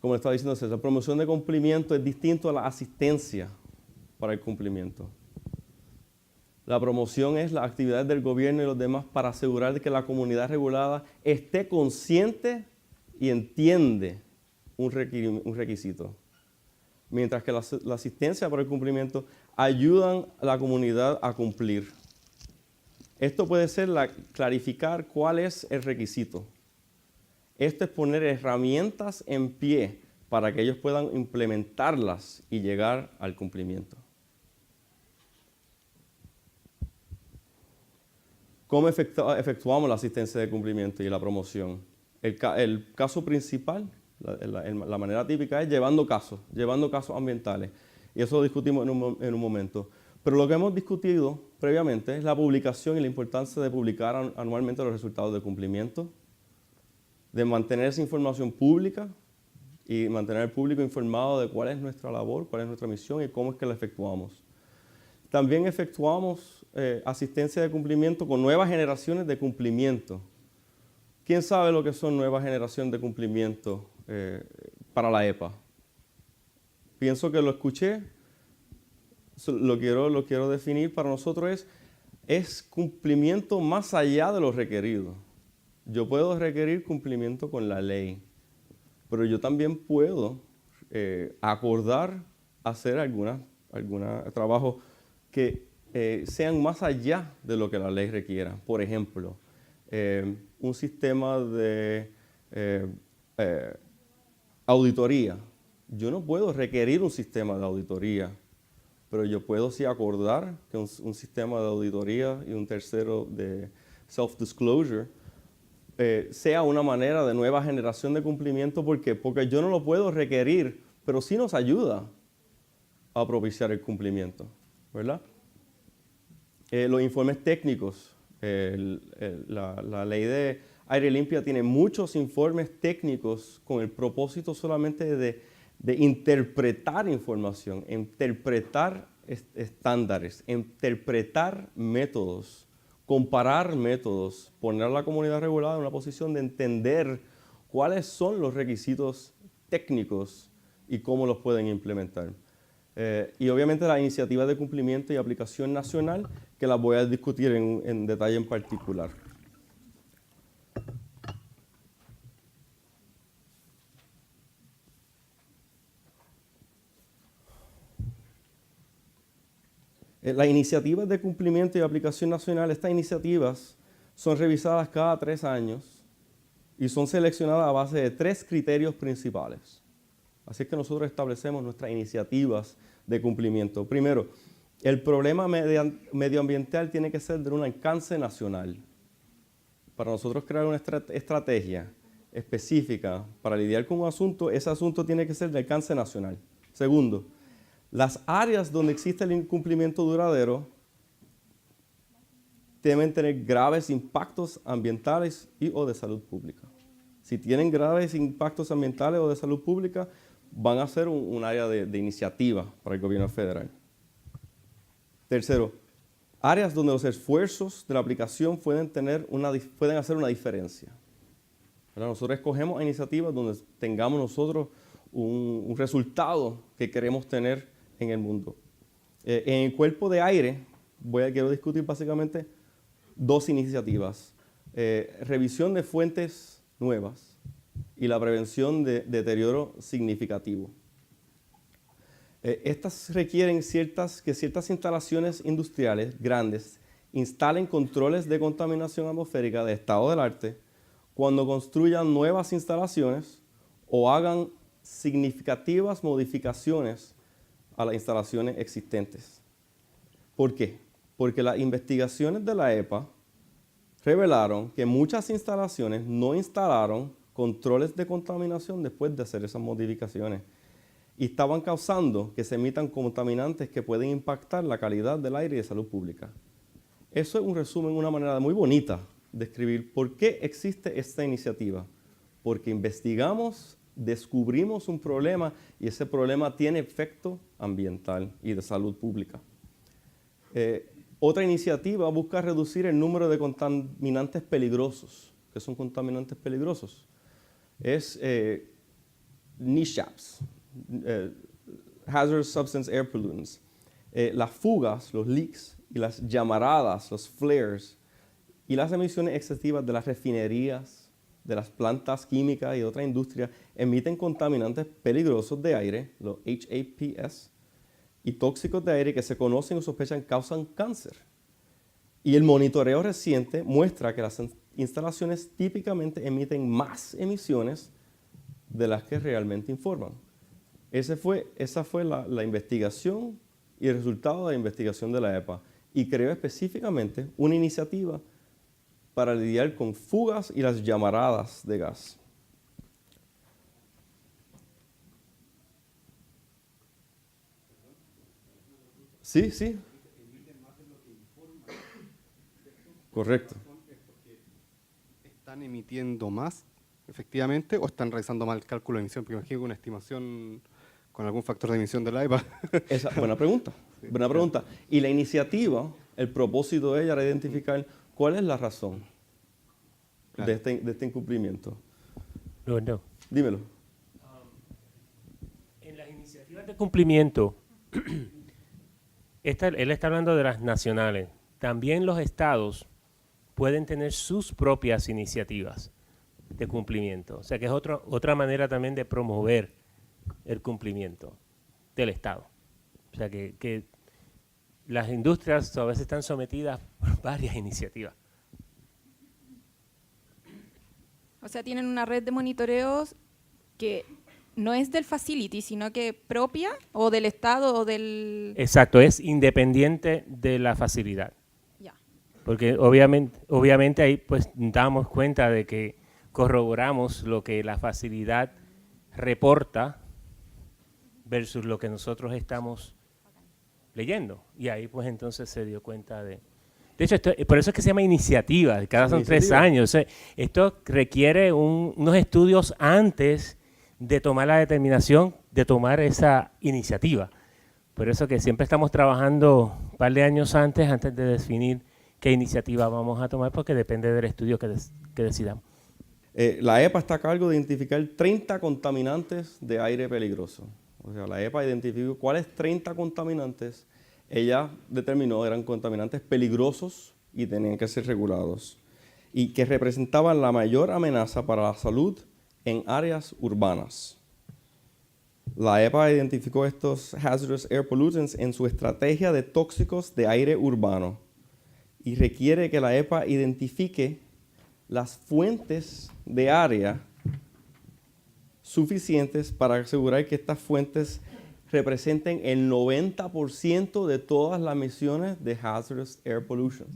como estaba diciendo César, promoción de cumplimiento es distinto a la asistencia para el cumplimiento. La promoción es la actividad del gobierno y los demás para asegurar que la comunidad regulada esté consciente y entiende un requisito. Mientras que la asistencia para el cumplimiento ayudan a la comunidad a cumplir. Esto puede ser clarificar cuál es el requisito. Esto es poner herramientas en pie para que ellos puedan implementarlas y llegar al cumplimiento. ¿Cómo efectuamos la asistencia de cumplimiento y la promoción? El caso principal, la manera típica es llevando casos ambientales. Y eso lo discutimos en un momento. Pero lo que hemos discutido previamente es la publicación y la importancia de publicar anualmente los resultados de cumplimiento, de mantener esa información pública y mantener al público informado de cuál es nuestra labor, cuál es nuestra misión y cómo es que la efectuamos. También efectuamos asistencia de cumplimiento con nuevas generaciones de cumplimiento. ¿Quién sabe lo que son nuevas generaciones de cumplimiento para la EPA? Pienso que lo escuché, lo quiero definir para nosotros es cumplimiento más allá de lo requerido. Yo puedo requerir cumplimiento con la ley, pero yo también puedo acordar hacer algunos trabajos que sean más allá de lo que la ley requiera. Por ejemplo, un sistema de auditoría. Yo no puedo requerir un sistema de auditoría, pero yo puedo sí acordar que un sistema de auditoría y un tercero de self-disclosure sea una manera de nueva generación de cumplimiento. ¿Por qué? Porque yo no lo puedo requerir, pero sí nos ayuda a propiciar el cumplimiento, ¿verdad? Los informes técnicos, la ley de aire limpia tiene muchos informes técnicos con el propósito solamente de interpretar información, interpretar estándares, interpretar métodos, comparar métodos, poner a la comunidad regulada en una posición de entender cuáles son los requisitos técnicos y cómo los pueden implementar. Y obviamente la iniciativa de cumplimiento y aplicación nacional, que las voy a discutir en detalle en particular. Las iniciativas de cumplimiento y aplicación nacional, estas iniciativas son revisadas cada 3 años y son seleccionadas a base de 3 criterios principales. Así es que nosotros establecemos nuestras iniciativas de cumplimiento. Primero, el problema medioambiental tiene que ser de un alcance nacional. Para nosotros crear una estrategia específica para lidiar con un asunto, ese asunto tiene que ser de alcance nacional. Segundo, las áreas donde existe el incumplimiento duradero deben tener graves impactos ambientales o de salud pública. Si tienen graves impactos ambientales o de salud pública, van a ser un área de iniciativa para el gobierno federal. Tercero, áreas donde los esfuerzos de la aplicación pueden hacer una diferencia. ¿Verdad? Nosotros escogemos iniciativas donde tengamos nosotros un resultado que queremos tener en el mundo. En el cuerpo de aire, quiero discutir básicamente 2 iniciativas. Revisión de fuentes nuevas y la prevención de deterioro significativo. Estas requieren que ciertas instalaciones industriales grandes instalen controles de contaminación atmosférica de estado del arte cuando construyan nuevas instalaciones o hagan significativas modificaciones a las instalaciones existentes. ¿Por qué? Porque las investigaciones de la EPA revelaron que muchas instalaciones no instalaron controles de contaminación después de hacer esas modificaciones y estaban causando que se emitan contaminantes que pueden impactar la calidad del aire y de salud pública. Eso es un resumen, una manera muy bonita de escribir por qué existe esta iniciativa. Porque investigamos, descubrimos un problema y ese problema tiene efecto ambiental y de salud pública. Otra iniciativa busca reducir el número de contaminantes peligrosos. ¿Qué son contaminantes peligrosos? Es NESHAPs, Hazardous Substance Air Pollutants, las fugas, los leaks y las llamaradas, los flares, y las emisiones excesivas de las refinerías, de las plantas químicas y de otras industrias emiten contaminantes peligrosos de aire, los HAPS, y tóxicos de aire que se conocen o sospechan causan cáncer. Y el monitoreo reciente muestra que las instalaciones típicamente emiten más emisiones de las que realmente informan. Esa fue la investigación y el resultado de la investigación de la EPA, y creó específicamente una iniciativa para lidiar con fugas y las llamaradas de gas. Sí, sí. Correcto. ¿Están emitiendo más, efectivamente, o están realizando mal el cálculo de emisión? Porque imagino que una estimación con algún factor de emisión de la EPA. Esa, buena pregunta, Sí, buena pregunta. Y la iniciativa, el propósito de ella era identificar cuál es la razón Claro. de este incumplimiento. No. Dímelo. En las iniciativas de cumplimiento, él está hablando de las nacionales. También los estados pueden tener sus propias iniciativas de cumplimiento. O sea que es otra manera también de promover el cumplimiento del estado. O sea que las industrias a veces están sometidas por varias iniciativas. O sea, tienen una red de monitoreos que no es del facility, sino que propia o del Estado o del... Exacto, es independiente de la facilidad. Ya. Porque obviamente ahí pues damos cuenta de que corroboramos lo que la facilidad reporta versus lo que nosotros estamos leyendo. Y ahí pues entonces se dio cuenta de... De hecho, por eso es que se llama iniciativa, cada son 3 años. O sea, esto requiere unos estudios antes de tomar la determinación de tomar esa iniciativa. Por eso que siempre estamos trabajando un par de años antes de definir qué iniciativa vamos a tomar, porque depende del estudio que decidamos. La EPA está a cargo de identificar 30 contaminantes de aire peligroso. O sea, la EPA identificó cuáles 30 contaminantes ella determinó eran contaminantes peligrosos y tenían que ser regulados, y que representaban la mayor amenaza para la salud en áreas urbanas. La EPA identificó estos hazardous air pollutants en su estrategia de tóxicos de aire urbano y requiere que la EPA identifique las fuentes de área suficientes para asegurar que estas fuentes representen el 90% de todas las emisiones de hazardous air pollution.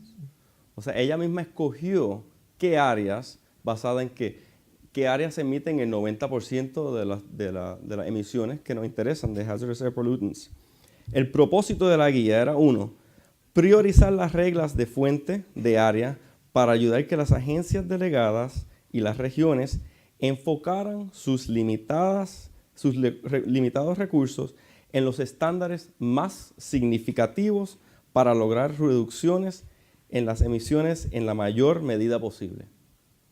O sea, ella misma escogió qué áreas, basada en qué áreas emiten el 90% de las emisiones que nos interesan de hazardous air pollutants. El propósito de la guía era, 1, priorizar las reglas de fuente de área para ayudar a que las agencias delegadas y las regiones enfocaran sus limitados recursos en los estándares más significativos para lograr reducciones en las emisiones en la mayor medida posible.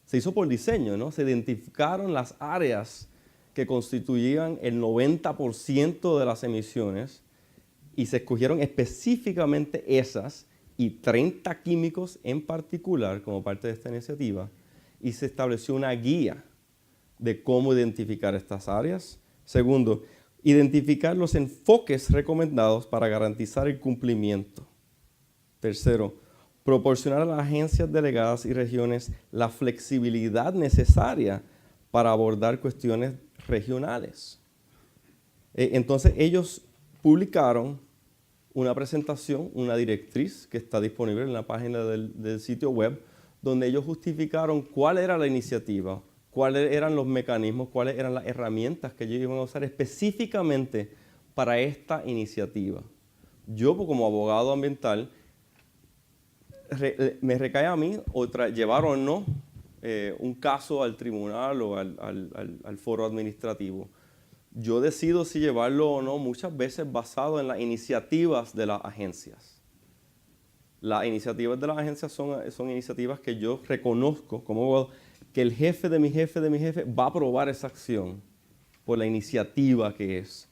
Se hizo por diseño, ¿no? Se identificaron las áreas que constituían el 90% de las emisiones y se escogieron específicamente esas y 30 químicos en particular como parte de esta iniciativa, y se estableció una guía de cómo identificar estas áreas. Segundo, identificar los enfoques recomendados para garantizar el cumplimiento. Tercero, proporcionar a las agencias delegadas y regiones la flexibilidad necesaria para abordar cuestiones regionales. Entonces ellos publicaron una presentación, una directriz que está disponible en la página del sitio web, donde ellos justificaron cuál era la iniciativa, cuáles eran los mecanismos, cuáles eran las herramientas que ellos iban a usar específicamente para esta iniciativa. Yo, como abogado ambiental, me recae a mí llevar o no un caso al tribunal o al foro administrativo. Yo decido si llevarlo o no, muchas veces basado en las iniciativas de las agencias. Las iniciativas de las agencias son iniciativas que yo reconozco como abogado, que el jefe de mi jefe va a aprobar esa acción. por la iniciativa que es.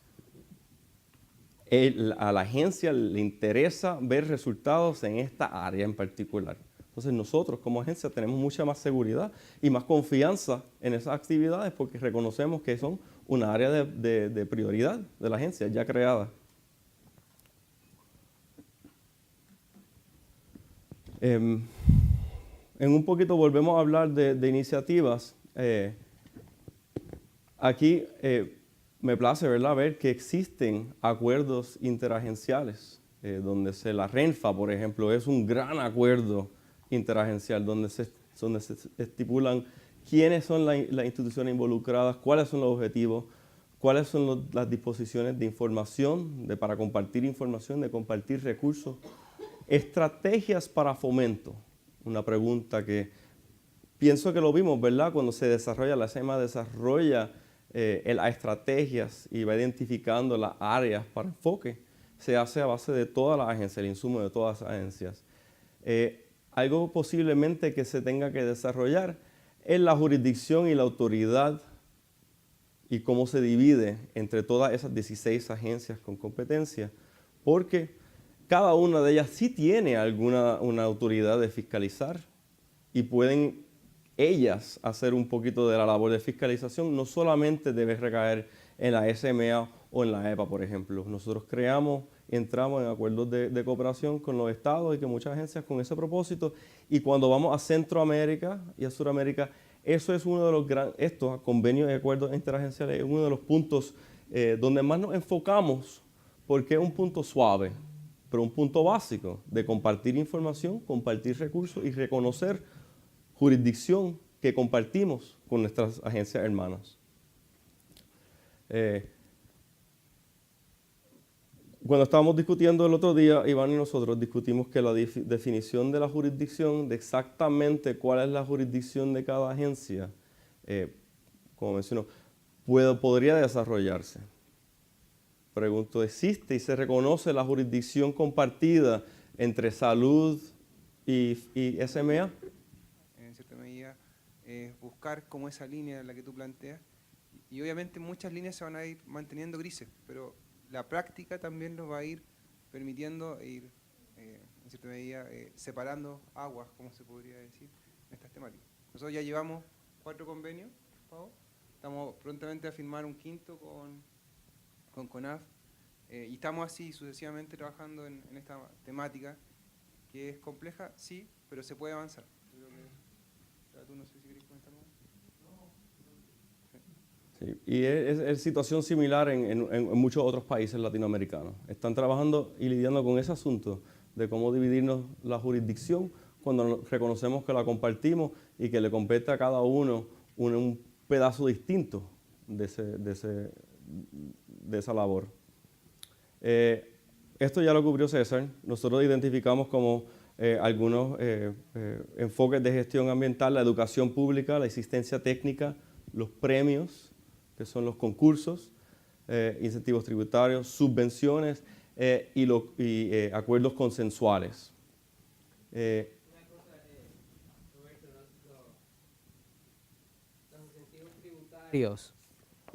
A la agencia le interesa ver resultados en esta área en particular. Entonces nosotros como agencia tenemos mucha más seguridad y más confianza en esas actividades porque reconocemos que son una área de prioridad de la agencia ya creada. En un poquito volvemos a hablar de iniciativas. Aquí me place, ¿verdad?, ver que existen acuerdos interagenciales, donde la RENFA, por ejemplo, es un gran acuerdo interagencial, donde se estipulan quiénes son las instituciones involucradas, cuáles son los objetivos, cuáles son las disposiciones de información, para compartir información, de compartir recursos. Estrategias para fomento, una pregunta que pienso que lo vimos, ¿verdad? Cuando se desarrolla, la SMA desarrolla las estrategias y va identificando las áreas para enfoque, se hace a base de todas las agencias, el insumo de todas las agencias. Algo posiblemente que se tenga que desarrollar es la jurisdicción y la autoridad y cómo se divide entre todas esas 16 agencias con competencia, porque cada una de ellas sí tiene una autoridad de fiscalizar y pueden ellas hacer un poquito de la labor de fiscalización. No solamente debe recaer en la SMA o en la EPA, por ejemplo. Nosotros entramos en acuerdos de cooperación con los estados y con muchas agencias con ese propósito. Y cuando vamos a Centroamérica y a Sudamérica, eso es uno de los estos convenios y acuerdos interagenciales es uno de los puntos donde más nos enfocamos, porque es un punto suave, pero un punto básico de compartir información, compartir recursos y reconocer jurisdicción que compartimos con nuestras agencias hermanas. Cuando estábamos discutiendo el otro día, Iván y nosotros discutimos que la definición de la jurisdicción, de exactamente cuál es la jurisdicción de cada agencia, como mencionó, podría desarrollarse. Pregunto, ¿existe y se reconoce la jurisdicción compartida entre salud y SMA? En cierta medida, buscar como esa línea en la que tú planteas. Y obviamente muchas líneas se van a ir manteniendo grises, pero la práctica también nos va a ir permitiendo ir, en cierta medida, separando aguas, como se podría decir, en estas temáticas. Nosotros ya llevamos 4 convenios, Pau. Estamos prontamente a firmar un 5º con CONAF, y estamos así sucesivamente trabajando en esta temática, que es compleja, sí, pero se puede avanzar. Yo creo que, tú no sé si querés comentar más. Sí, y es situación similar en muchos otros países latinoamericanos. Están trabajando y lidiando con ese asunto de cómo dividirnos la jurisdicción cuando reconocemos que la compartimos y que le compete a cada uno un pedazo distinto de esa labor. Esto ya lo cubrió César. Nosotros identificamos como algunos enfoques de gestión ambiental: la educación pública, la asistencia técnica, los premios, que son los concursos, incentivos tributarios, subvenciones y acuerdos consensuales. Una cosa, Roberto, los incentivos tributarios,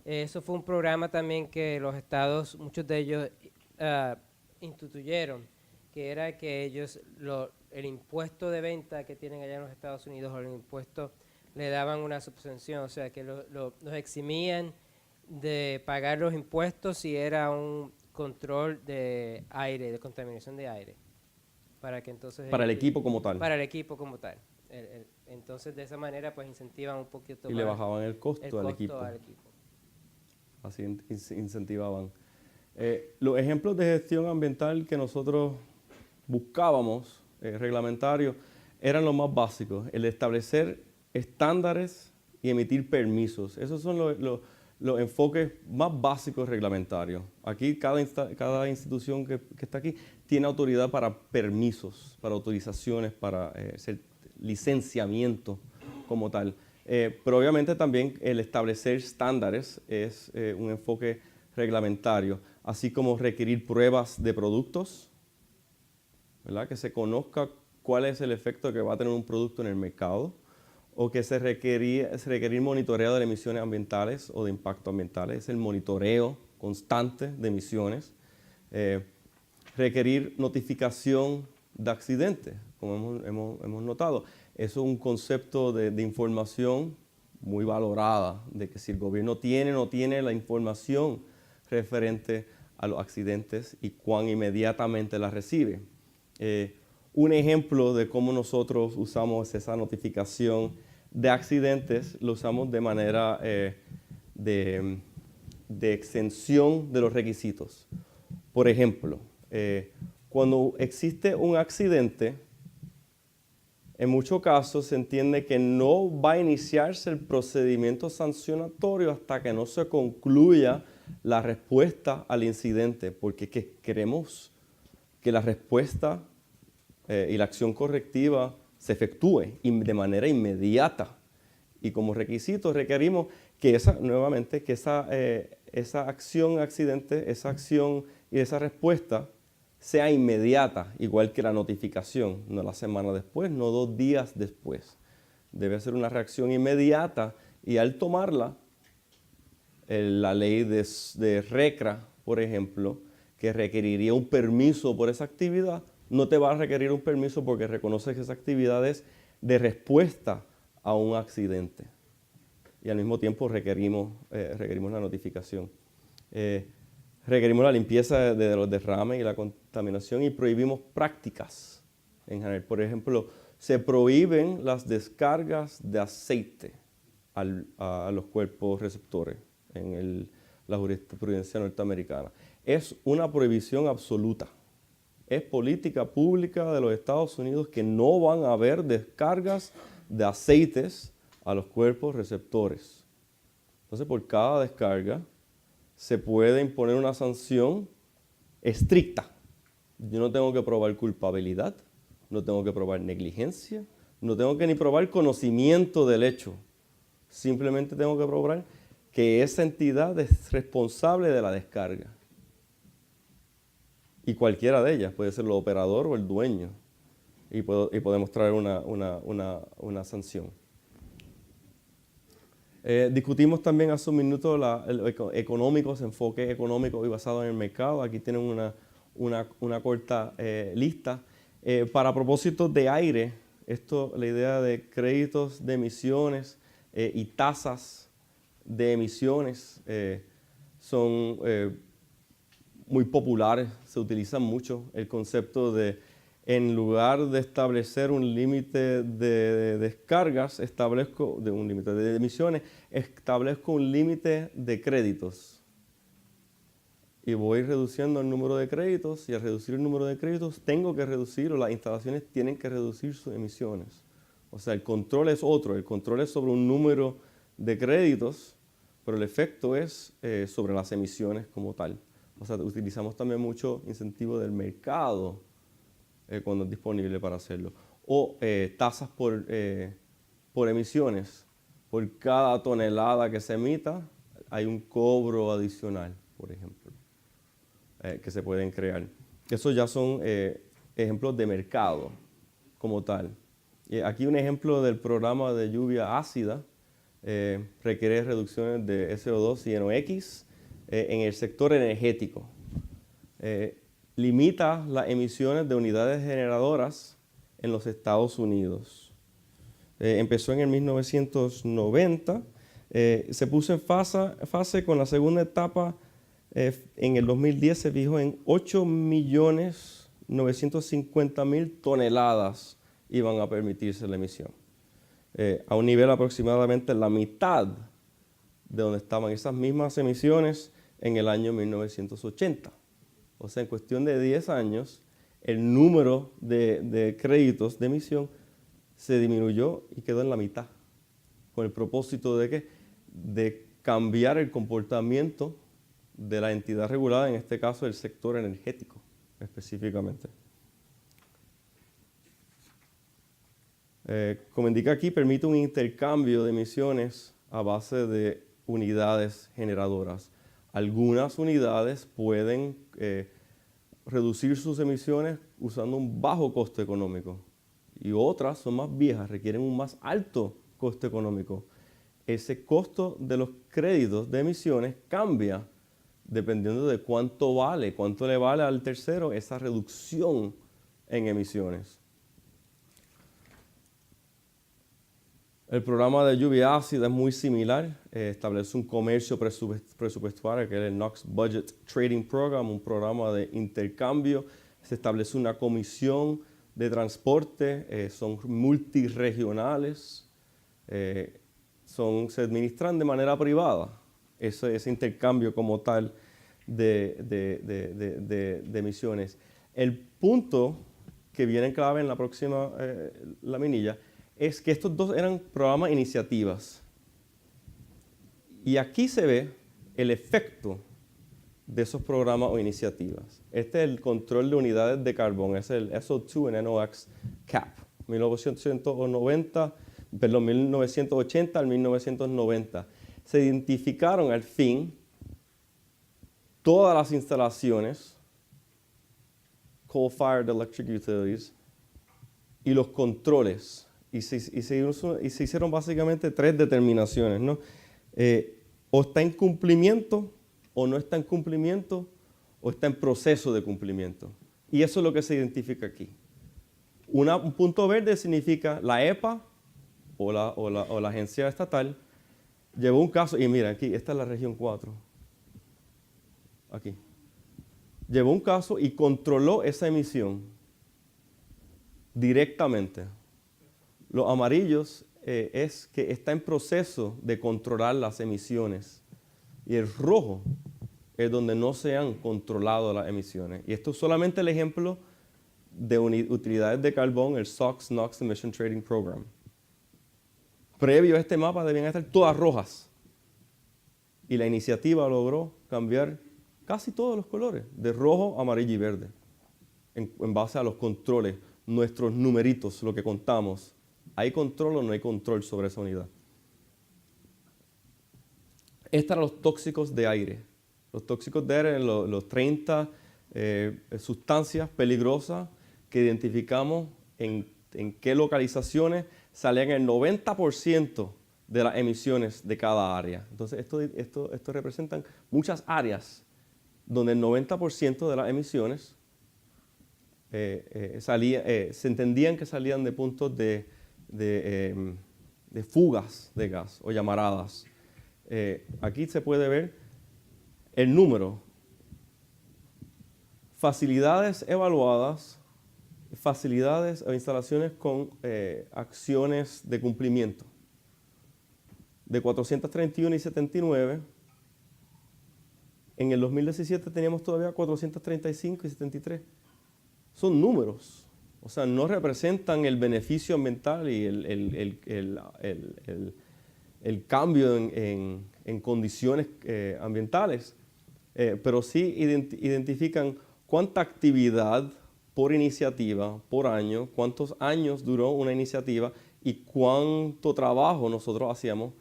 eso fue un programa también que los estados, muchos de ellos, instituyeron, que era que ellos, el impuesto de venta que tienen allá en los Estados Unidos, o el impuesto, le daban una subvención, o sea que los eximían de pagar los impuestos si era un control de aire, de contaminación de aire. Para que entonces... Para el equipo como tal. Para el equipo como tal. Entonces de esa manera pues incentivan un poquito y más le bajaban el costo al equipo. al equipo. Así incentivaban. Los ejemplos de gestión ambiental que nosotros buscábamos, reglamentarios, eran los más básicos: el establecer estándares y emitir permisos. Esos son los enfoques más básicos reglamentarios. Aquí cada institución que está aquí tiene autoridad para permisos, para autorizaciones, para licenciamiento como tal. Pero obviamente también el establecer estándares es un enfoque reglamentario, así como requerir pruebas de productos, ¿verdad? Que se conozca cuál es el efecto que va a tener un producto en el mercado, o que se requerir monitoreo de emisiones ambientales o de impacto ambientales, es el monitoreo constante de emisiones. Requerir notificación de accidentes, como hemos notado. Eso es un concepto de información muy valorada, de que si el gobierno tiene o no tiene la información referente a los accidentes y cuán inmediatamente la recibe. Un ejemplo de cómo nosotros usamos esa notificación de accidentes, lo usamos de manera de extensión de los requisitos. Por ejemplo, cuando existe un accidente, en muchos casos se entiende que no va a iniciarse el procedimiento sancionatorio hasta que no se concluya la respuesta al incidente, porque queremos que la respuesta y la acción correctiva se efectúe de manera inmediata. Y como requisito requerimos que esa acción accidente, esa acción y esa respuesta sea inmediata, igual que la notificación, no la semana después, no 2 días después. Debe ser una reacción inmediata y al tomarla, la ley de RCRA, por ejemplo, que requeriría un permiso por esa actividad, no te va a requerir un permiso porque reconoce que esa actividad es de respuesta a un accidente. Y al mismo tiempo requerimos la notificación. Requerimos la limpieza de los derrames y la contaminación y prohibimos prácticas en general. Por ejemplo, se prohíben las descargas de aceite a los cuerpos receptores en la jurisprudencia norteamericana. Es una prohibición absoluta. Es política pública de los Estados Unidos que no van a haber descargas de aceites a los cuerpos receptores. Entonces, por cada descarga se puede imponer una sanción estricta. Yo no tengo que probar culpabilidad, no tengo que probar negligencia, no tengo que ni probar conocimiento del hecho. Simplemente tengo que probar que esa entidad es responsable de la descarga. Y cualquiera de ellas, puede ser el operador o el dueño, y podemos traer una sanción. Discutimos también hace un minuto el enfoque económico y basado en el mercado. Aquí tienen una corta lista. Para propósitos de aire, la idea de créditos de emisiones y tasas de emisiones son muy populares, se utilizan mucho. El concepto de, en lugar de establecer un límite de descargas, un límite de emisiones, establezco un límite de créditos. Y voy reduciendo el número de créditos, y al reducir el número de créditos, tengo que reducir, o las instalaciones tienen que reducir sus emisiones. O sea, el control es otro, el control es sobre un número de créditos, pero el efecto es sobre las emisiones como tal. O sea, utilizamos también mucho incentivo del mercado cuando es disponible para hacerlo. O tasas por emisiones. Por cada tonelada que se emita, hay un cobro adicional, por ejemplo, que se pueden crear. Esos ya son ejemplos de mercado como tal. Aquí un ejemplo del programa de lluvia ácida requiere reducciones de SO2 y NOx en el sector energético. Limita las emisiones de unidades generadoras en los Estados Unidos. Empezó en el 1990, se puso en fase con la segunda etapa. En el 2010 se fijó en 8.950.000 toneladas iban a permitirse la emisión. A un nivel aproximadamente la mitad de donde estaban esas mismas emisiones en el año 1980. O sea, en cuestión de 10 años, el número de créditos de emisión se disminuyó y quedó en la mitad. ¿Con el propósito de qué? De cambiar el comportamiento de la entidad regulada, en este caso el sector energético específicamente. Como indica aquí, permite un intercambio de emisiones a base de unidades generadoras. Algunas unidades pueden reducir sus emisiones usando un bajo costo económico y otras son más viejas, requieren un más alto costo económico. Ese costo de los créditos de emisiones cambia dependiendo de cuánto le vale al tercero esa reducción en emisiones. El programa de lluvia ácida es muy similar, establece un comercio presupuestario, que es el NOx Budget Trading Program, un programa de intercambio. Se establece una comisión de transporte, son multirregionales, se administran de manera privada, ese intercambio como tal de emisiones. El punto que viene en clave en la próxima laminilla es que estos dos eran programas iniciativas. Y aquí se ve el efecto de esos programas o iniciativas. Este es el control de unidades de carbón, es el SO2 and NOx CAP, 1980 al 1990. Se identificaron al fin todas las instalaciones, coal-fired electric utilities, y los controles. Y se hicieron básicamente 3 determinaciones, ¿no? O está en cumplimiento, o no está en cumplimiento, o está en proceso de cumplimiento. Y eso es lo que se identifica aquí. Un punto verde significa la EPA o la agencia estatal llevó un caso, y mira aquí, esta es la región 4. Aquí. Llevó un caso y controló esa emisión directamente. Los amarillos es que está en proceso de controlar las emisiones. Y el rojo es donde no se han controlado las emisiones. Y esto es solamente el ejemplo de utilidades de carbón, el SOx NOx Emission Trading Program. Previo a este mapa debían estar todas rojas. Y la iniciativa logró cambiar casi todos los colores, de rojo, amarillo y verde, en base a los controles, nuestros numeritos, lo que contamos. ¿Hay control o no hay control sobre esa unidad? Estos eran los tóxicos de aire. Los tóxicos de aire eran los 30 sustancias peligrosas que identificamos en qué localizaciones salían el 90% de las emisiones de cada área. Entonces, esto representan muchas áreas donde el 90% de las emisiones se entendían que salían de puntos de fugas de gas o llamaradas. Aquí se puede ver el número. Facilidades evaluadas, facilidades o instalaciones con acciones de cumplimiento. De 431 y 79, en el 2017 teníamos todavía 435 y 73. Son números. O sea, no representan el beneficio ambiental y el cambio en condiciones ambientales, pero sí identifican cuánta actividad por iniciativa, por año, cuántos años duró una iniciativa y cuánto trabajo nosotros hacíamos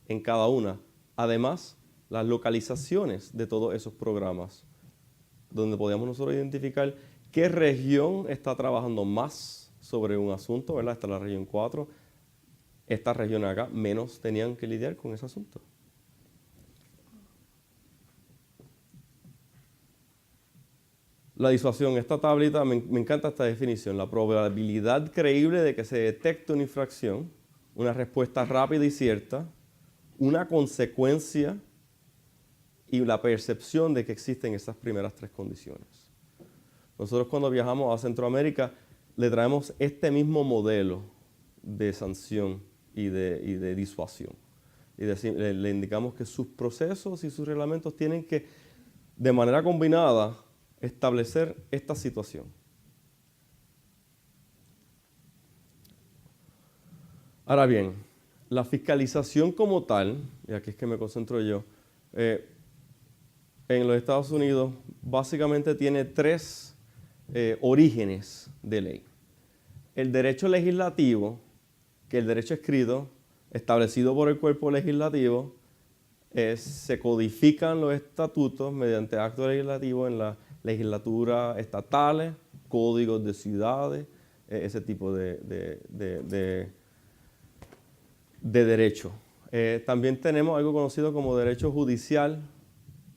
en cada una. Además, las localizaciones de todos esos programas, donde podíamos nosotros identificar qué región está trabajando más sobre un asunto, ¿verdad? Esta es la región 4. Estas regiones acá menos tenían que lidiar con ese asunto. La disuasión, esta tablita, me encanta esta definición, la probabilidad creíble de que se detecte una infracción, una respuesta rápida y cierta, una consecuencia y la percepción de que existen esas primeras 3 condiciones. Nosotros cuando viajamos a Centroamérica le traemos este mismo modelo de sanción y de disuasión. Y le indicamos que sus procesos y sus reglamentos tienen que, de manera combinada, establecer esta situación. Ahora bien, la fiscalización como tal, y aquí es que me concentro yo, en los Estados Unidos básicamente tiene 3 orígenes de ley. El derecho legislativo, que el derecho escrito, establecido por el cuerpo legislativo, se codifican los estatutos mediante actos legislativos en las legislaturas estatales, códigos de ciudades, ese tipo de de derecho. También tenemos algo conocido como derecho judicial.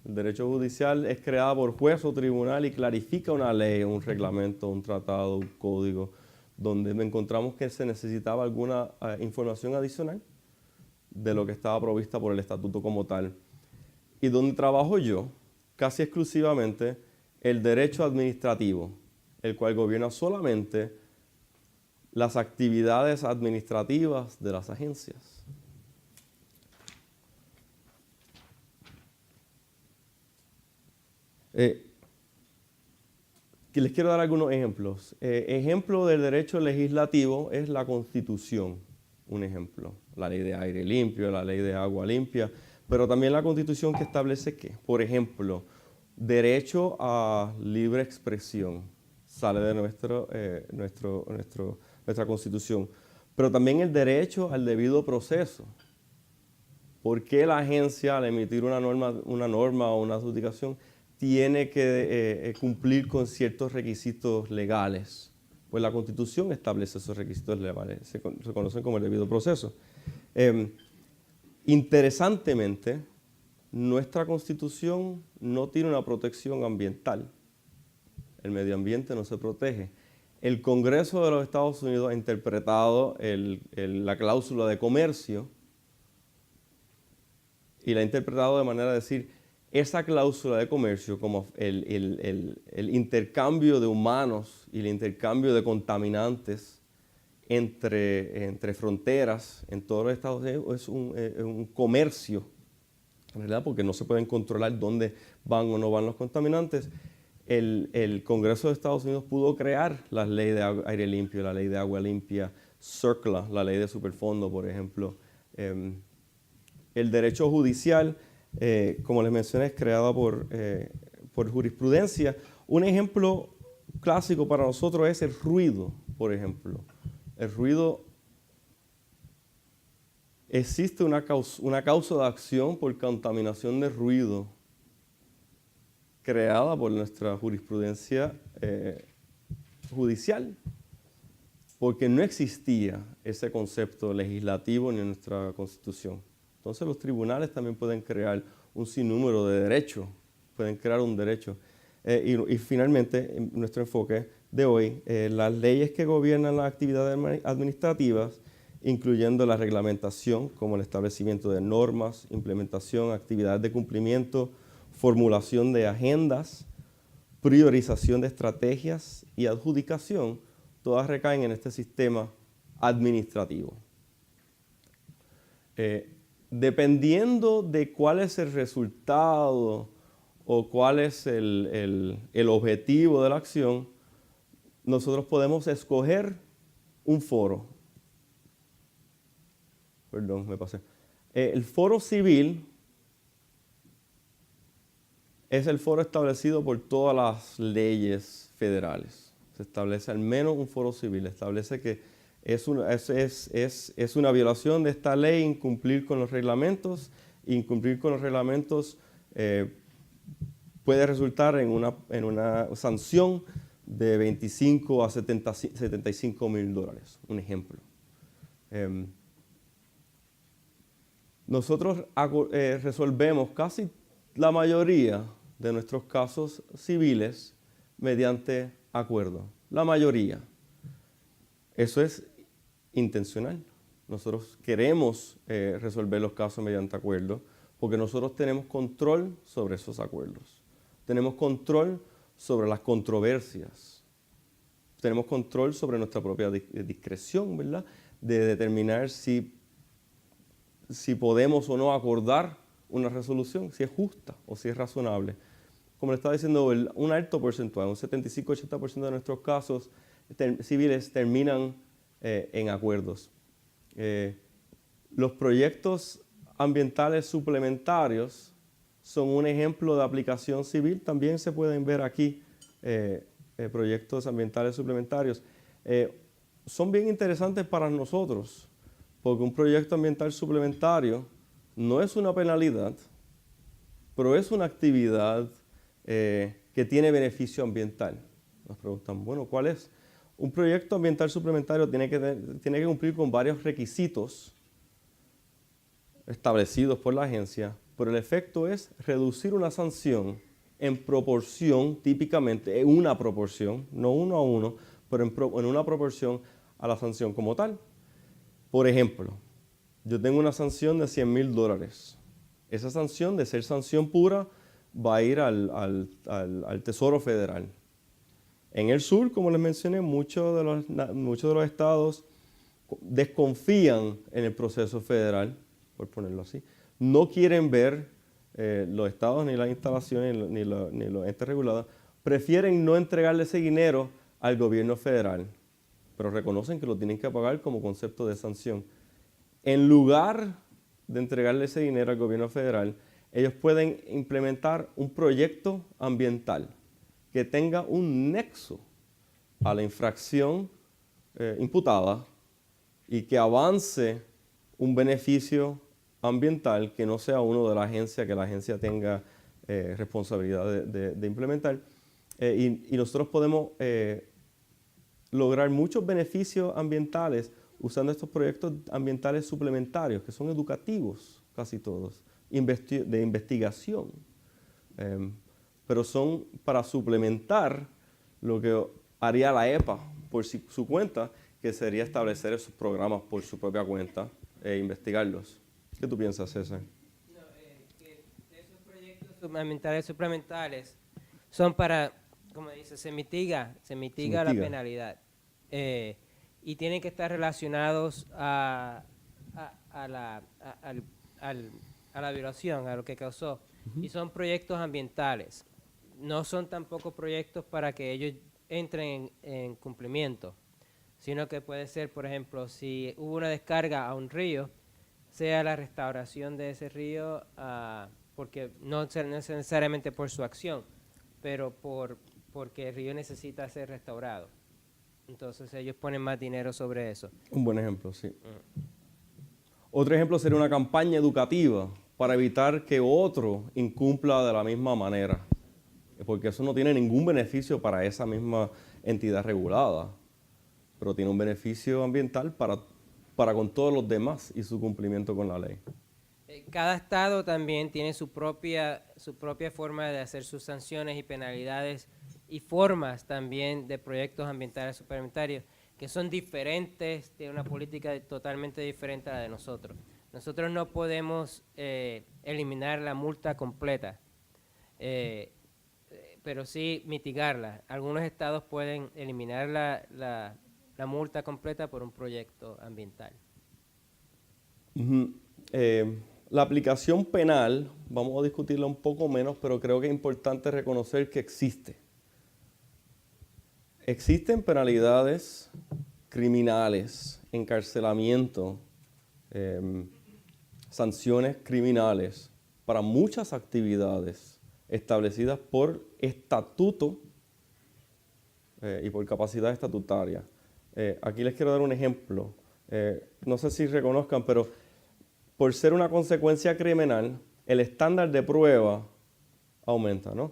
El derecho judicial es creado por juez o tribunal y clarifica una ley, un reglamento, un tratado, un código, donde encontramos que se necesitaba alguna información adicional de lo que estaba provista por el estatuto como tal. Y donde trabajo yo, casi exclusivamente, el derecho administrativo, el cual gobierna solamente las actividades administrativas de las agencias. Les quiero dar algunos ejemplos. Ejemplo del derecho legislativo es la Constitución, un ejemplo. La ley de aire limpio, la ley de agua limpia, pero también la Constitución que establece que, por ejemplo, derecho a libre expresión sale de nuestra Constitución, pero también el derecho al debido proceso. ¿Por qué la agencia, al emitir una norma o una adjudicación, tiene que cumplir con ciertos requisitos legales? Pues la Constitución establece esos requisitos legales, se conocen como el debido proceso. Interesantemente, nuestra Constitución no tiene una protección ambiental. El medio ambiente no se protege. El Congreso de los Estados Unidos ha interpretado la cláusula de comercio y la ha interpretado de manera de decir, esa cláusula de comercio, como el intercambio de humanos y el intercambio de contaminantes entre fronteras en todos los Estados Unidos, es un comercio, en realidad, porque no se pueden controlar dónde van o no van los contaminantes. El Congreso de Estados Unidos pudo crear las leyes de aire limpio, la ley de agua limpia, CERCLA, la ley de superfondo, por ejemplo. El derecho judicial, como les mencioné, es creado por jurisprudencia. Un ejemplo clásico para nosotros es el ruido, por ejemplo. El ruido, existe una causa de acción por contaminación de ruido creada por nuestra jurisprudencia judicial, porque no existía ese concepto legislativo ni en nuestra Constitución. Entonces los tribunales también pueden crear un sinnúmero de derechos, pueden crear un derecho. Y finalmente, nuestro enfoque de hoy, las leyes que gobiernan las actividades administrativas, incluyendo la reglamentación, como el establecimiento de normas, implementación, actividades de cumplimiento, formulación de agendas, priorización de estrategias y adjudicación, todas recaen en este sistema administrativo. Dependiendo de cuál es el resultado o cuál es el objetivo de la acción, nosotros podemos escoger un foro. Perdón, me pasé. El foro civil es el foro establecido por todas las leyes federales. Se establece al menos un foro civil. Establece que es una violación de esta ley incumplir con los reglamentos. Incumplir con los reglamentos puede resultar en una sanción de 25 a 75 mil dólares. Un ejemplo. Nosotros resolvemos casi la mayoría de nuestros casos civiles mediante acuerdo. La mayoría. Eso es intencional. Nosotros queremos resolver los casos mediante acuerdo porque nosotros tenemos control sobre esos acuerdos. Tenemos control sobre las controversias. Tenemos control sobre nuestra propia discreción, ¿verdad? De determinar si podemos o no acordar una resolución, si es justa o si es razonable. Como le estaba diciendo, un alto porcentaje, un 75-80% de nuestros casos civiles terminan en acuerdos. Los proyectos ambientales suplementarios son un ejemplo de aplicación civil. También se pueden ver aquí proyectos ambientales suplementarios. Son bien interesantes para nosotros, porque un proyecto ambiental suplementario no es una penalidad, pero es una actividad que tiene beneficio ambiental. Nos preguntan, bueno, ¿cuál es? Un proyecto ambiental suplementario tiene que cumplir con varios requisitos establecidos por la agencia, pero el efecto es reducir una sanción en proporción, típicamente, en una proporción, no 1 a 1, pero en una proporción a la sanción como tal. Por ejemplo, yo tengo una sanción de $100,000. Esa sanción, de ser sanción pura, va a ir al Tesoro Federal. En el sur, como les mencioné, muchos de los estados desconfían en el proceso federal, por ponerlo así. No quieren ver los estados, ni las instalaciones, ni los entes regulados. Prefieren no entregarle ese dinero al gobierno federal, pero reconocen que lo tienen que pagar como concepto de sanción. En lugar de entregarle ese dinero al gobierno federal, ellos pueden implementar un proyecto ambiental que tenga un nexo a la infracción imputada y que avance un beneficio ambiental que no sea uno de la agencia, que la agencia tenga responsabilidad de implementar. Y nosotros podemos lograr muchos beneficios ambientales usando estos proyectos ambientales suplementarios, que son educativos, casi todos, de investigación. Pero son para suplementar lo que haría la EPA por su cuenta, que sería establecer esos programas por su propia cuenta e investigarlos. ¿Qué tú piensas, César? No, que esos proyectos ambientales suplementales son para, como dice, se mitiga la penalidad. Y tienen que estar relacionados a la violación, a lo que causó. Y son proyectos ambientales. No son tampoco proyectos para que ellos entren en cumplimiento, sino que puede ser, por ejemplo, si hubo una descarga a un río, sea la restauración de ese río, porque no necesariamente por su acción, pero porque el río necesita ser restaurado. Entonces ellos ponen más dinero sobre eso. Un buen ejemplo, sí. Otro ejemplo sería una campaña educativa para evitar que otro incumpla de la misma manera, porque eso no tiene ningún beneficio para esa misma entidad regulada, pero tiene un beneficio ambiental para con todos los demás y su cumplimiento con la ley. Cada estado también tiene su propia forma de hacer sus sanciones y penalidades y formas también de proyectos ambientales suplementarios que son diferentes, de una política totalmente diferente a la de nosotros. Nosotros no podemos eliminar la multa completa, pero sí mitigarla. Algunos estados pueden eliminar la multa completa por un proyecto ambiental. La aplicación penal, vamos a discutirla un poco menos, pero creo que es importante reconocer que existe. Existen penalidades criminales, encarcelamiento, sanciones criminales para muchas actividades establecidas por estatuto y por capacidad estatutaria. Aquí les quiero dar un ejemplo. No sé si reconozcan, pero por ser una consecuencia criminal, el estándar de prueba aumenta, ¿no?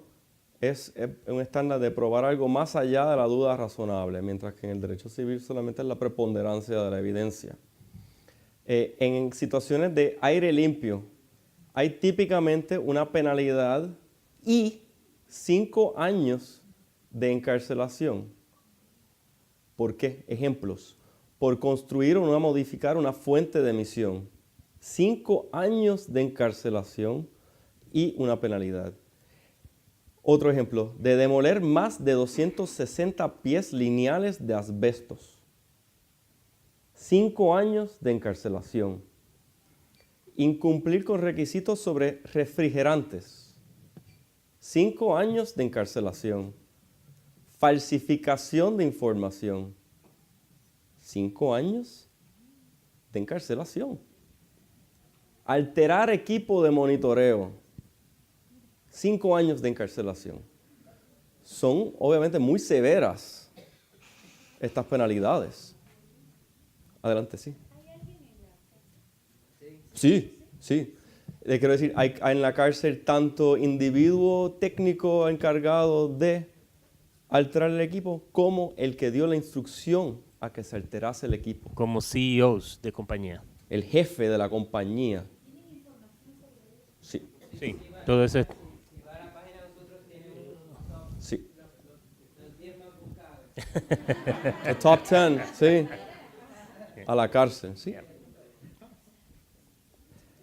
Es un estándar de probar algo más allá de la duda razonable, mientras que en el derecho civil solamente es la preponderancia de la evidencia. En situaciones de aire limpio, hay típicamente una penalidad y 5 años de encarcelación. ¿Por qué? Ejemplos. Por construir o no modificar una fuente de emisión. 5 años de encarcelación y una penalidad. Otro ejemplo, de demoler más de 260 pies lineales de asbestos. 5 años de encarcelación. Incumplir con requisitos sobre refrigerantes. 5 años de encarcelación. Falsificación de información. 5 años de encarcelación. Alterar equipo de monitoreo. 5 años de encarcelación. Son obviamente muy severas estas penalidades. Adelante, sí. ¿Hay alguien en la cárcel? Sí. Le quiero decir, hay en la cárcel tanto individuo técnico encargado de alterar el equipo como el que dio la instrucción a que se alterase el equipo. Como CEOs de compañía. El jefe de la compañía Sí, todo eso es... Sí. El top 10, sí. A la cárcel, sí.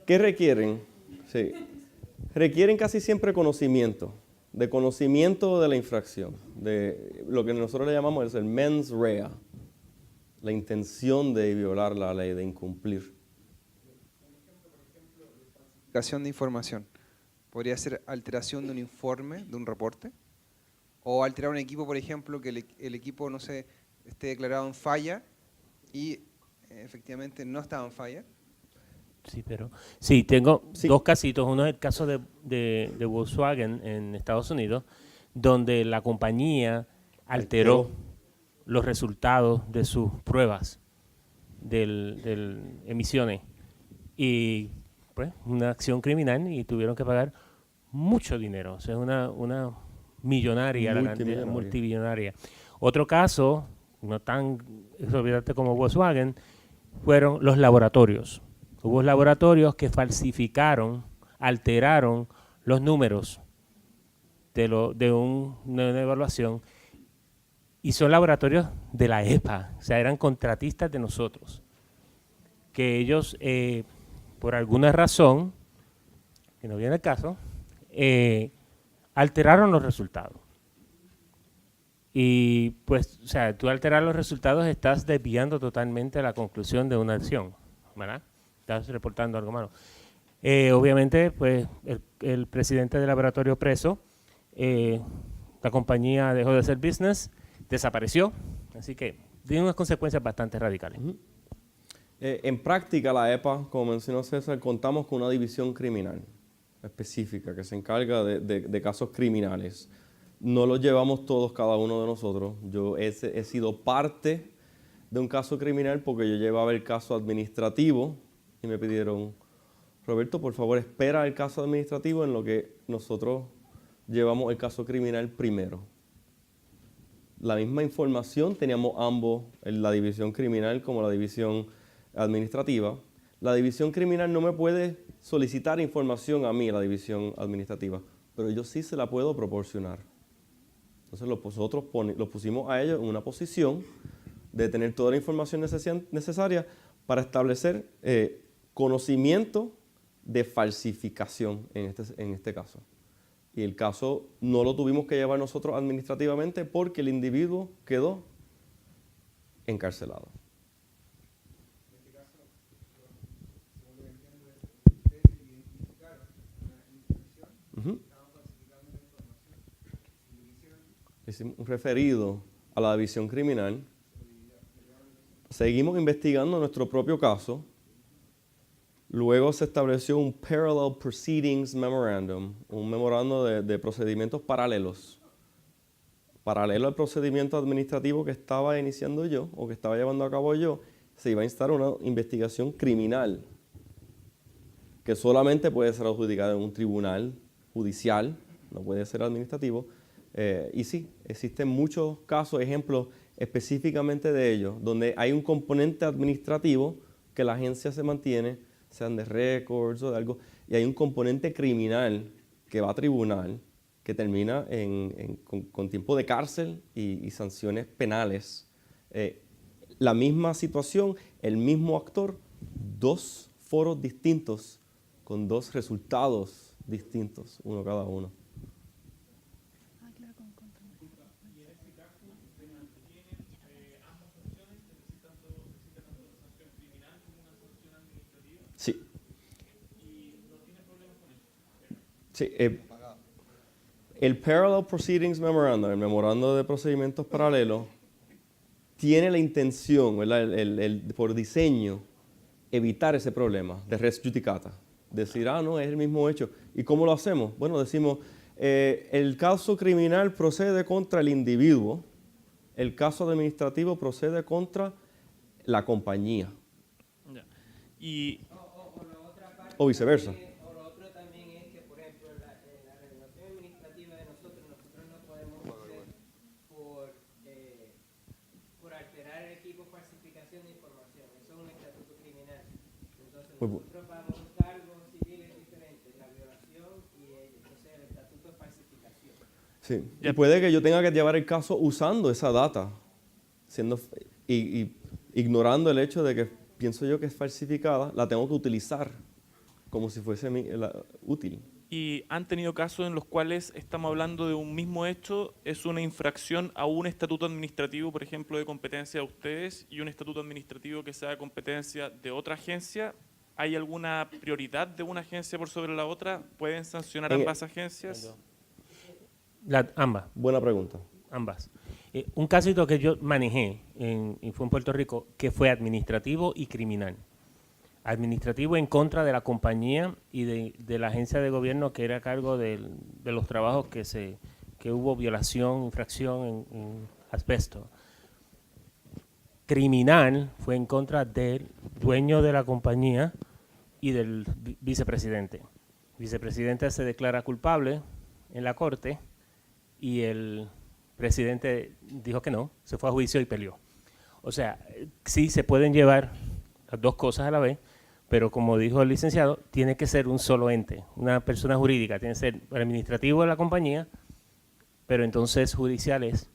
¿Qué requieren? Sí. Requieren casi siempre conocimiento de la infracción, de lo que nosotros le llamamos es el mens rea, la intención de violar la ley, de incumplir. Falsificación de información. ¿Podría ser alteración de un informe, de un reporte? O alterar un equipo, por ejemplo, que el equipo, no sé, esté declarado en falla y efectivamente no estaba en falla. Sí, pero sí, tengo Sí. dos casitos. Uno es el caso de Volkswagen en Estados Unidos, donde la compañía alteró los resultados de sus pruebas del emisiones y pues una acción criminal y tuvieron que pagar mucho dinero. O sea, una millonaria, la cantidad Multimillonaria. multibillonaria. Otro caso, no tan exorbitante como Volkswagen, fueron los laboratorios. Hubo laboratorios que falsificaron, alteraron los números de una evaluación y son laboratorios de la EPA, o sea, eran contratistas de nosotros, que ellos, por alguna razón, que no viene el caso, alteraron los resultados. Y pues, o sea, tú alterar los resultados estás desviando totalmente la conclusión de una acción, ¿verdad? Estás reportando algo malo. Obviamente, pues, el presidente del laboratorio preso, la compañía dejó de ser business, desapareció, así que tiene unas consecuencias bastante radicales. En práctica, la EPA, como mencionó César, contamos con una división criminal específica que se encarga de casos criminales. No los llevamos todos, cada uno de nosotros. Yo he sido parte de un caso criminal porque yo llevaba el caso administrativo y me pidieron, Roberto, por favor, espera el caso administrativo en lo que nosotros llevamos el caso criminal primero. La misma información teníamos ambos, en la división criminal como la división administrativa. La división criminal no me puede solicitar información a mí, la división administrativa, pero yo sí se la puedo proporcionar. Entonces nosotros los pusimos a ellos en una posición de tener toda la información necesaria para establecer conocimiento de falsificación en este caso. Y el caso no lo tuvimos que llevar nosotros administrativamente porque el individuo quedó encarcelado. En este caso, según lo que entiendo, ustedes identificaron una infracción, estaban falsificando la información. Y lo que hicieron, Hicimos un referido a la división criminal. Seguimos investigando nuestro propio caso. Luego se estableció un Parallel Proceedings Memorandum, un memorando de procedimientos paralelos. Paralelo al procedimiento administrativo que estaba iniciando yo o que estaba llevando a cabo yo, se iba a instalar una investigación criminal que solamente puede ser adjudicada en un tribunal judicial, no puede ser administrativo. Y sí, existen muchos casos, ejemplos específicamente de ellos, donde hay un componente administrativo que la agencia se mantiene, sean de récords o de algo, y hay un componente criminal que va a tribunal, que termina con tiempo de cárcel y sanciones penales. La misma situación, el mismo actor, dos foros distintos, con dos resultados distintos, uno cada uno. Sí. Sí, el Parallel Proceedings Memorandum, el memorando de procedimientos paralelos, tiene la intención, ¿verdad? Por diseño, evitar ese problema de res judicata. Decir, no, es el mismo hecho. ¿Y cómo lo hacemos? Bueno, decimos, el caso criminal procede contra el individuo, el caso administrativo procede contra la compañía. O viceversa. O lo otro también es que, por ejemplo, la regulación administrativa de nosotros no podemos hacer por alterar el equipo falsificación de información. Eso es un estatuto criminal. Entonces nosotros vamos a cargos civiles diferentes. La violación Sí. Ya. Y puede que yo tenga que llevar el caso usando esa data, y ignorando el hecho de que pienso yo que es falsificada, la tengo que utilizar como si fuese útil. ¿Y han tenido casos en los cuales estamos hablando de un mismo hecho, es una infracción a un estatuto administrativo, por ejemplo, de competencia de ustedes, y un estatuto administrativo que sea de competencia de otra agencia? ¿Hay alguna prioridad de una agencia por sobre la otra? ¿Pueden sancionar ambas agencias? Ambas. Buena pregunta. Ambas. Un casito que yo manejé y fue en Puerto Rico, que fue administrativo y criminal. Administrativo en contra de la compañía y de la agencia de gobierno que era a cargo de los trabajos que hubo violación, infracción en asbesto. Criminal fue en contra del dueño de la compañía y del vicepresidente. El vicepresidente se declara culpable en la corte y el presidente dijo que no, se fue a juicio y peleó. O sea, sí se pueden llevar las dos cosas a la vez, pero como dijo el licenciado, tiene que ser un solo ente, una persona jurídica, tiene que ser el administrativo de la compañía, pero entonces judicial es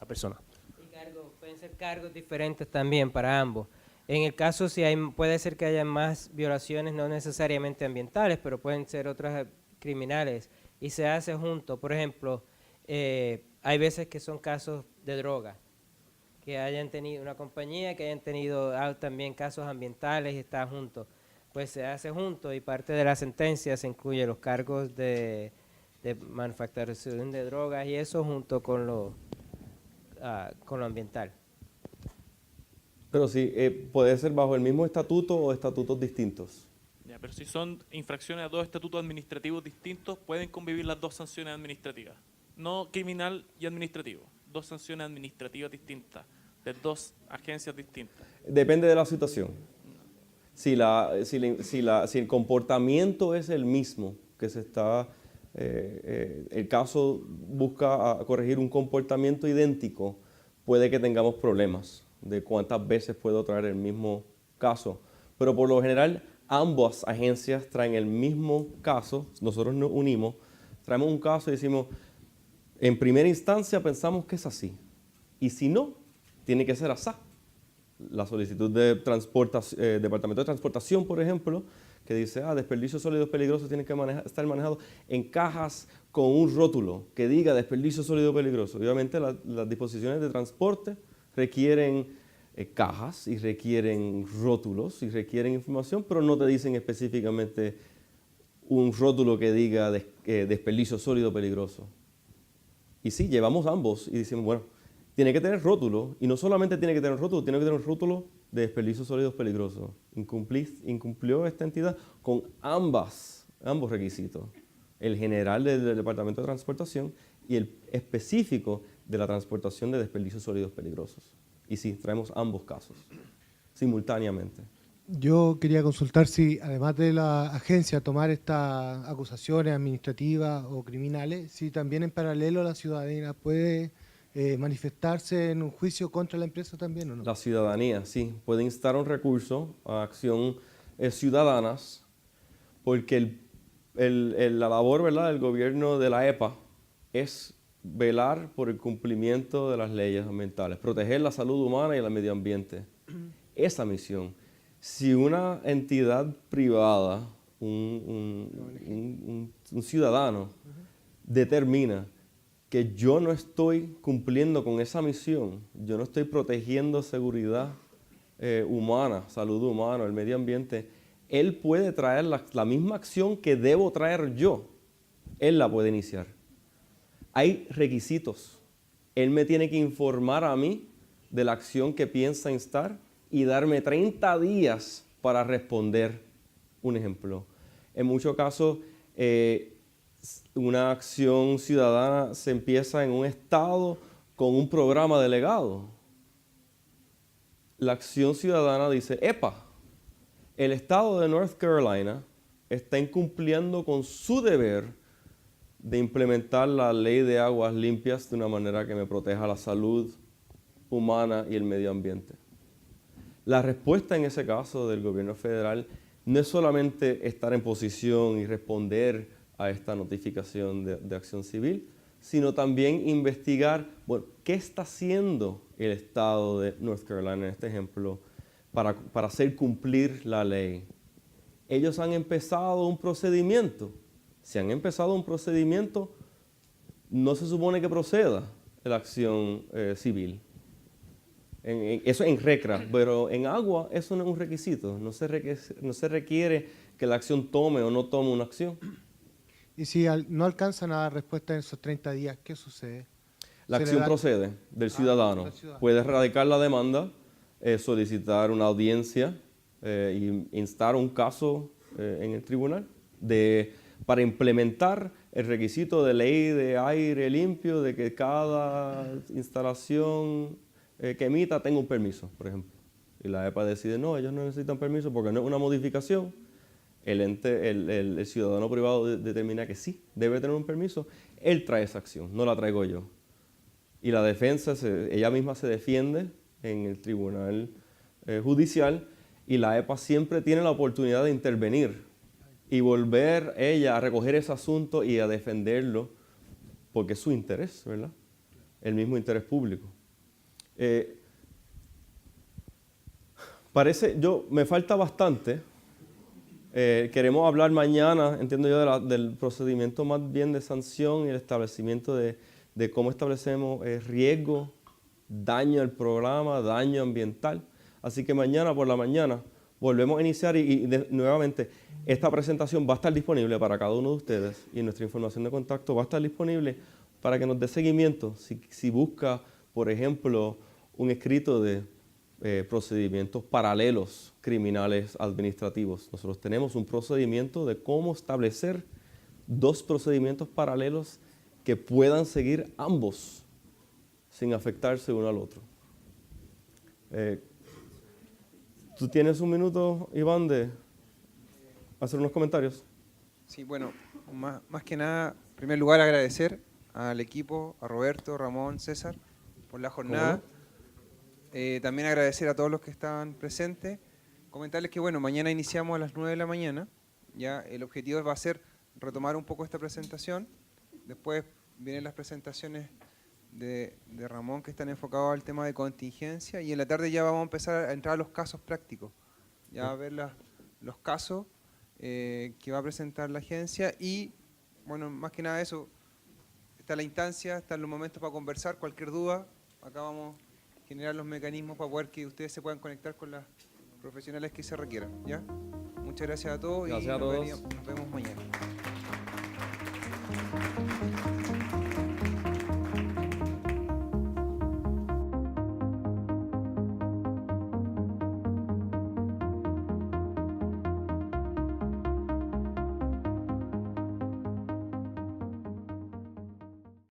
la persona. Y pueden ser cargos diferentes también para ambos. En el caso, si puede ser que haya más violaciones, no necesariamente ambientales, pero pueden ser otras criminales, y se hace junto. Por ejemplo, hay veces que son casos de droga, que hayan tenido una compañía, que hayan tenido también casos ambientales y está junto. Pues se hace junto y parte de la sentencia se incluye los cargos de manufacturación de drogas y eso junto con lo ambiental. Pero sí, puede ser bajo el mismo estatuto o estatutos distintos. Ya, pero si son infracciones a dos estatutos administrativos distintos, pueden convivir las dos sanciones administrativas. No criminal y administrativo. Dos sanciones administrativas distintas, de dos agencias distintas. Depende de la situación. Si el comportamiento es el mismo, que se está, el caso busca corregir un comportamiento idéntico, puede que tengamos problemas de cuántas veces puedo traer el mismo caso. Pero por lo general, ambas agencias traen el mismo caso, nosotros nos unimos, traemos un caso y decimos, en primera instancia pensamos que es así, y si no, tiene que ser así. La solicitud de Departamento de Transportación, por ejemplo, que dice, desperdicios sólidos peligrosos tienen que estar manejados en cajas con un rótulo que diga desperdicio sólido peligroso. Obviamente las disposiciones de transporte requieren cajas y requieren rótulos y requieren información, pero no te dicen específicamente un rótulo que diga desperdicio sólido peligroso. Y sí, llevamos ambos y decimos, bueno, tiene que tener rótulo, y no solamente tiene que tener rótulo, tiene que tener un rótulo de desperdicios sólidos peligrosos. Incumplió esta entidad con ambos requisitos, el general del Departamento de Transportación y el específico de la transportación de desperdicios sólidos peligrosos. Y sí, traemos ambos casos simultáneamente. Yo quería consultar si, además de la agencia tomar estas acusaciones administrativas o criminales, si también en paralelo la ciudadanía puede manifestarse en un juicio contra la empresa también, ¿o no? La ciudadanía, sí, puede instar un recurso a acción ciudadanas, porque la labor, ¿verdad?, del gobierno de la EPA es velar por el cumplimiento de las leyes ambientales, proteger la salud humana y el medio ambiente. Esa misión. Si una entidad privada, un ciudadano, determina que yo no estoy cumpliendo con esa misión, yo no estoy protegiendo seguridad humana, salud humana, el medio ambiente, él puede traer la misma acción que debo traer yo. Él la puede iniciar. Hay requisitos. Él me tiene que informar a mí de la acción que piensa instar y darme 30 días para responder. Un ejemplo. En muchos casos, una acción ciudadana se empieza en un estado con un programa delegado. La acción ciudadana dice, ¡epa! El estado de North Carolina está incumpliendo con su deber de implementar la ley de aguas limpias de una manera que me proteja la salud humana y el medio ambiente. La respuesta en ese caso del gobierno federal no es solamente estar en posición y responder a esta notificación de acción civil, sino también investigar, bueno, qué está haciendo el estado de North Carolina, en este ejemplo, para hacer cumplir la ley. Ellos han empezado un procedimiento. Si han empezado un procedimiento, no se supone que proceda la acción civil. Eso en RCRA, pero en agua eso no es un requisito. No se requiere que la acción tome o no tome una acción. Y si no alcanzan a dar respuesta en esos 30 días, ¿qué sucede? La acción procede del ciudadano. del ciudadano. Puede radicar la demanda, solicitar una audiencia e instar un caso en el tribunal para implementar el requisito de ley de aire limpio de que cada instalación que emita tenga un permiso, por ejemplo. Y la EPA decide, no, ellos no necesitan permiso porque no es una modificación. El ciudadano privado determina que sí, debe tener un permiso. Él trae esa acción, no la traigo yo. Y la defensa, ella misma se defiende en el tribunal judicial y la EPA siempre tiene la oportunidad de intervenir y volver ella a recoger ese asunto y a defenderlo porque es su interés, ¿verdad? El mismo interés público. Me falta bastante. Queremos hablar mañana, entiendo yo, del procedimiento más bien de sanción y el establecimiento de cómo establecemos riesgo, daño al programa, daño ambiental. Así que mañana por la mañana volvemos a iniciar nuevamente esta presentación va a estar disponible para cada uno de ustedes y nuestra información de contacto va a estar disponible para que nos dé seguimiento. Si busca, por ejemplo, un escrito de procedimientos paralelos criminales administrativos. Nosotros tenemos un procedimiento de cómo establecer dos procedimientos paralelos que puedan seguir ambos sin afectarse uno al otro. ¿Tú tienes un minuto, Iván, de hacer unos comentarios? Sí, bueno, más que nada, en primer lugar agradecer al equipo, a Roberto, Ramón, César, por la jornada. También agradecer a todos los que estaban presentes. Comentarles que, bueno, mañana iniciamos a las 9 de la mañana. Ya el objetivo va a ser retomar un poco esta presentación. Después vienen las presentaciones de Ramón que están enfocados al tema de contingencia. Y en la tarde ya vamos a empezar a entrar a los casos prácticos. Ya a ver los casos que va a presentar la agencia. Y, bueno, más que nada eso, está la instancia, están los momentos para conversar. Cualquier duda, acá vamos a generar los mecanismos para poder que ustedes se puedan conectar con las profesionales que se requieran. ¿Ya? Muchas gracias a todos. Gracias a todos. Nos vemos mañana.